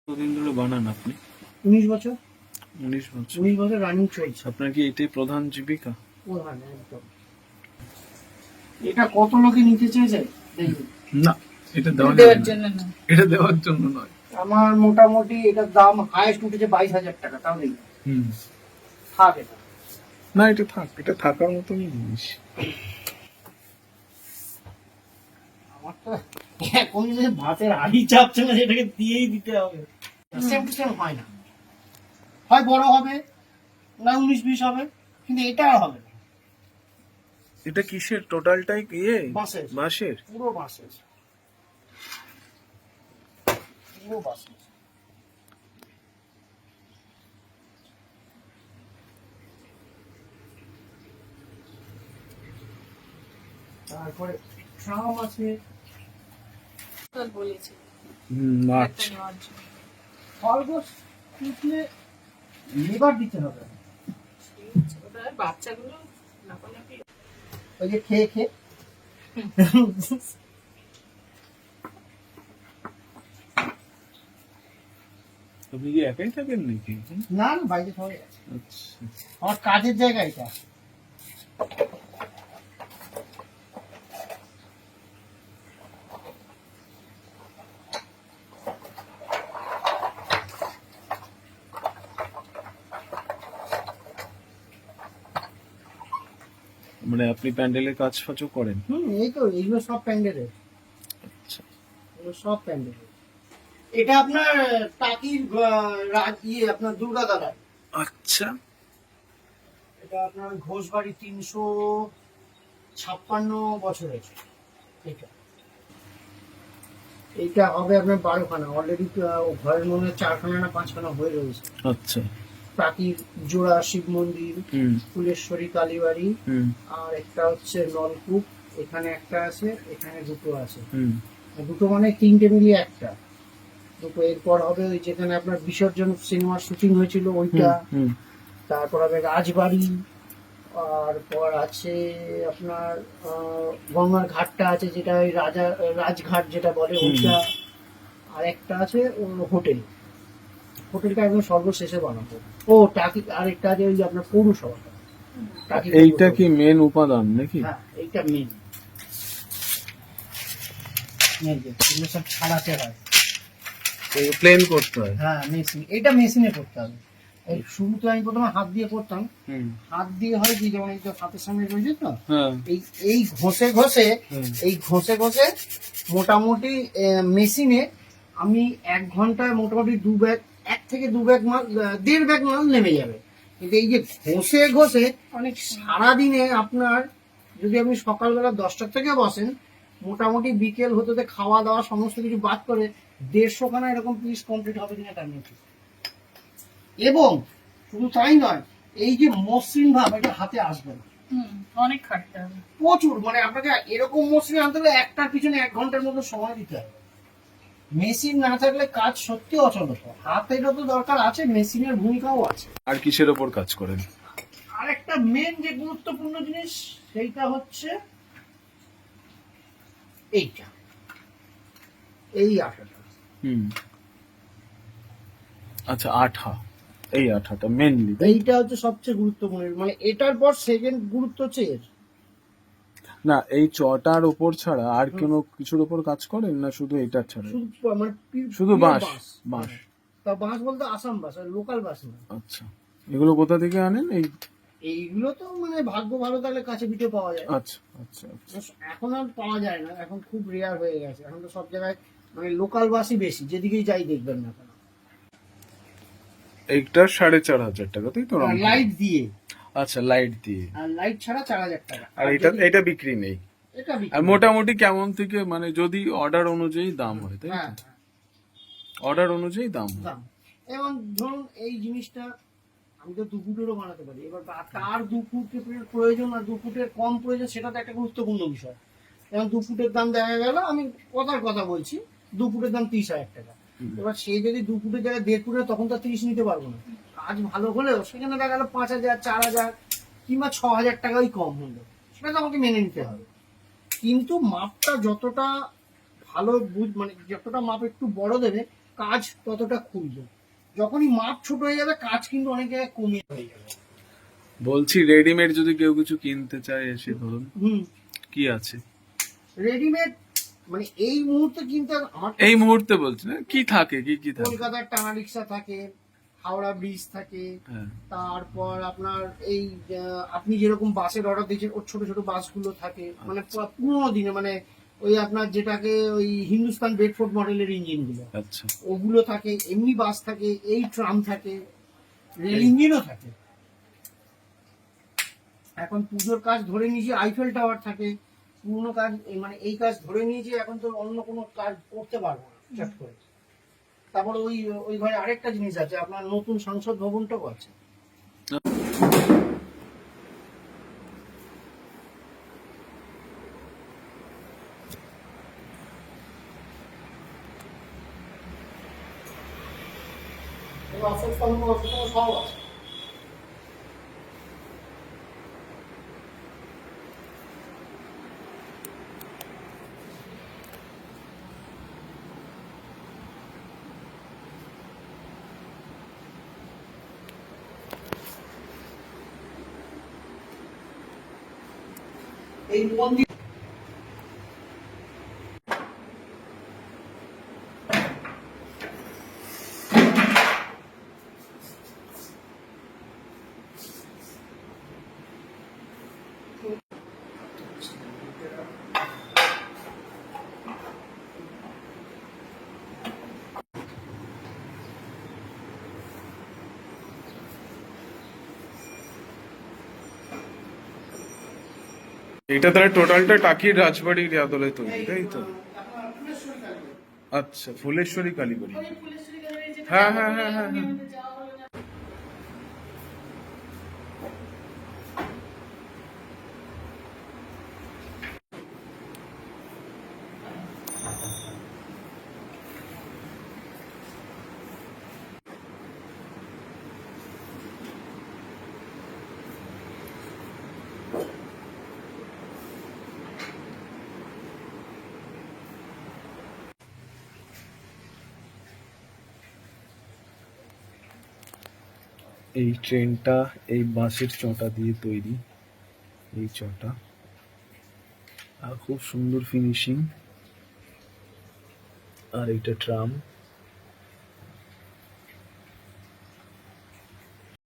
কতদিন ধরে বানান আপনি? 19 বছর। 19 বছর রানিং চলছে। আপনার কি এটাই প্রধান জীবিকা? প্রধান একদম। এটা কত লোকে নিতে চেয়েছে দেখুন। না, এটা দেওয়ার জন্য না। এটা দেওয়ার জন্য নয়। আমার মোটামুটি এটার দাম হাইয়েস্ট উঠেছে 22,000 টাকা। তাও দেখুন থাক এটা। না, এটা থাক, এটা থাকার মতনই জিনিস। আমার তো এখন যে ভাতের হাড়ি চাপছে না, সেটাকে দিয়েই দিতে হবে। সেম টু সেম হয় না, হয় বড় হবে না 19-20 হবে, কিন্তু এটা আর হবে না। এটা কিসের টোটালটাই বাঁশের। বাঁশের? পুরো বাঁশের, পুরো বাঁশের। তারপরে ট্রাম আছে। বলেছি মাছ। একটা নেওয়ার জন্য। খরগোশ পুষলে লেবার দিতে হবে, ওটা বাচ্চাগুলো লাফালাফি। ওই যে খেয়ে খেয়ে। আপনি কি একাই থাকেন নাকি? না না, বাইরে সবাই আছে। আচ্ছা, আমার কাজের জায়গা এটা। মানে আপনি প্যান্ডেলের কাজ ফাজও করেন? এই তো এইগুলো সব প্যান্ডেলের। আচ্ছা, এগুলো সব প্যান্ডেলের। এটা আপনার টাকির আপনার দুর্গা দাদা। আচ্ছা। এটা আপনার ঘোষবাড়ি 356 বছরের। এটা এইটা হবে আপনার 12খানা। অলরেডি ঘরের মধ্যে 4খানা না 5খানা হয়ে রয়েছে। আচ্ছা। প্রাকীর জোড়া শিব মন্দির, হুম ফুলেশ্বরী কালীবাড়ি, হুম আর একটা হচ্ছে নলকূপ। এখানে একটা আছে, এখানে দুটো আছে। হুম দুটো মানে তিনটে মিলিয়ে একটা। দুটো এরপর হবে ওই যেখানে আপনার বিসর্জন সিনেমার শুটিং হয়েছিল ওইটা। হুম তারপর হবে রাজবাড়ি, আর পর আছে আপনার গঙ্গার ঘাটটা আছে, যেটা ওই রাজঘাট যেটা বলে ওইটা। আর একটা আছে হোটেল। হোটেলটা একদম সর্বশেষে বানাবো। ও টাকি আরেকটা আছে ওই যে আপনার পৌরসভা। টাকি এইটা পৌরসভা। কি মেন উপাদান নাকি? হ্যাঁ, এইটা মেন। এগুলো সব ছাড়াতে হয়, প্লেন করতে হয়। হ্যাঁ মেশিন। এটা মেশিনে করতে হবে। এই শুরুতে আমি প্রথমে হাত দিয়ে করতাম। হাত দিয়ে হয় কি, যেমন এই তো হাতের সামনে রয়েছে তো, হ্যাঁ। এই ঘষে ঘষে, হুম। এই ঘষে ঘষে মোটামুটি মেশিনে আমি 1 ঘন্টায় মোটামুটি 2 ব্যাগ, 1 থেকে 2 ব্যাগ মাল, 1.5 ব্যাগ মাল নেমে যাবে। কিন্তু এই যে ঘষে ঘষে অনেক সারাদিনে আপনার, যদি আপনি সকালবেলা 10টার থেকে বসেন, মোটামুটি বিকেল হতে হতে খাওয়া দাওয়া সমস্ত কিছু বাদ করে 150খানা এরকম পিস কমপ্লিট হবে কিনা তার নেই। এবং শুধু তাই নয়, এই যে মসৃণ ভাব, এটা হাতে আসবে না, অনেক খাটতে হবে প্রচুর। মানে আপনাকে এরকম মসৃণ আনতে হলে একটার পিছনে 1 ঘন্টার মতো সময় দিতে হবে। মেশিন না থাকলে কাজ সত্যি অচল হতো। হাতেরও তো দরকার আছে, মেশিনের ভূমিকাও আছে। আর কিসের ওপর কাজ করেন? আর একটা মেন যে গুরুত্বপূর্ণ জিনিস, সেইটা হচ্ছে এইটা, এই আঠাটা। আচ্ছা, আঠা। এই আঠাটা মেনলি? এইটা হচ্ছে সবচেয়ে গুরুত্বপূর্ণ। মানে এটার পর সেকেন্ড গুরুত্ব হচ্ছে এর। না, এই চটার উপর ছাড়া আর কোনো কিছুর উপর কাজ করেন না? শুধু এটা ছাড়া? মানে শুধু বাঁশ? বাঁশ? তা বাঁশ বলতে আসাম বাঁশ, লোকাল বাঁশ না। আচ্ছা, এগুলো কোথা থেকে আনেন? এইগুলো তো মানে ভাগ্য ভালো থাকলে কাছে পিঠে পাওয়া যায়। আচ্ছা আচ্ছা আচ্ছা। এখন আর পাওয়া যায় না, এখন খুব রেয়ার হয়ে গেছে। এখন তো সব জায়গায় মানে লোকাল বাসই বেশি, যেদিকেই যাই দেখবেন না কেন। এইটা 4,500 টাকা, তাই তো? লাইট দিয়ে। আচ্ছা, লাইট দিয়ে। আর লাইট ছাড়া 4,000 টাকা। আর এটা বিক্রি নেই? এটা আর মোটামুটি কেমন থেকে, মানে যদি অর্ডার অনুযায়ী দাম হয়, তাই? হ্যাঁ, অর্ডার অনুযায়ী দাম হয়। দাম। এবং ধরুন এই জিনিসটা আমি তো 2 ফুটেরও বানাতে পারি। এবার তার 2 ফুটের প্রয়োজন আর 2 ফুটের কম প্রয়োজন, সেটা তো একটা গুরুত্বপূর্ণ বিষয়। এবং 2 ফুটের দাম দেখা গেল, আমি কথার কথা বলছি, 2 ফুটের দাম 30,000 টাকা। এবার সে যদি 2 ফুটের জায়গায় 1.5 ফুটের, তখন তো 30 নিতে পারবো না। কাজ ভালো হলেও সেখানে দেখা গেল 5,000, 4,000 কিংবা 6,000 টাকাই কম হলো, সেটা তো আমাকে মেনে নিতে হবে। কিন্তু মাপটা যতটা ভালো মানে যতটা মাপ একটু বড় দেবে, কাজ ততটা খুলবে। যখনই মাপ ছোট হয়ে যাবে কাজ কিন্তু অনেক জায়গায় কমিয়ে হয়ে যাবে। বলছি রেডিমেড যদি কেউ কিছু কিনতে চায় এসে ধরুন, হুম, কি আছে রেডিমেড মানে এই মুহূর্তে কিন্তু আমার এই মুহূর্তে? বলছি না, কি থাকে, কি কি থাকে? কলকাতার টানা রিক্সা থাকে, হাওড়া ব্রিজ থাকে, হ্যাঁ, তারপর আপনার এই আপনি যেরকম বাসের অর্ডার দিয়েছেন ওর ছোট ছোট বাসগুলো থাকে, মানে পুরোনো দিনে, মানে ওই আপনার যেটাকে ওই হিন্দুস্তান বেডফোর্ড মডেলের ইঞ্জিনগুলো, আচ্ছা। ওগুলো থাকে, এমনি বাস থাকে, এই ট্রাম থাকে, রেল এই- ইঞ্জিনও থাকে। এখন পুজোর কাজ ধরে নিয়েছি, আইফেল টাওয়ার থাকে, পুরোনো কাজ মানে এই কাজ ধরে নিয়েছি, এখন তো অন্য কোনো কাজ করতে পারবো না চট করে। তারপরে ওই ওই ঘরে আরেকটা জিনিস আছে, আপনার নতুন সংসদ ভবনটাও আছে। অফিস সব আছে। এই মন্দির এটা তাহলে টোটালটা টাকির রাজবাড়ির আদলে তৈরি, তাই তো? আপনার ফুলেশ্বরী কালী। আচ্ছা, ফুলেশ্বরী কালীবাড়ি। ওই ফুলেশ্বরী গ্যালারি যেটা হ্যাঁ, যাবো হ্যাঁ, বলে হ্যাঁ, হ্যাঁ, এখনই হ্যাঁ। আমাদের যাওয়া হলো না। এই ট্রেনটা এই বাঁশের চটা দিয়ে তৈরি, এই চটা, আর খুব সুন্দর ফিনিশিং। আর এইটা ট্রাম।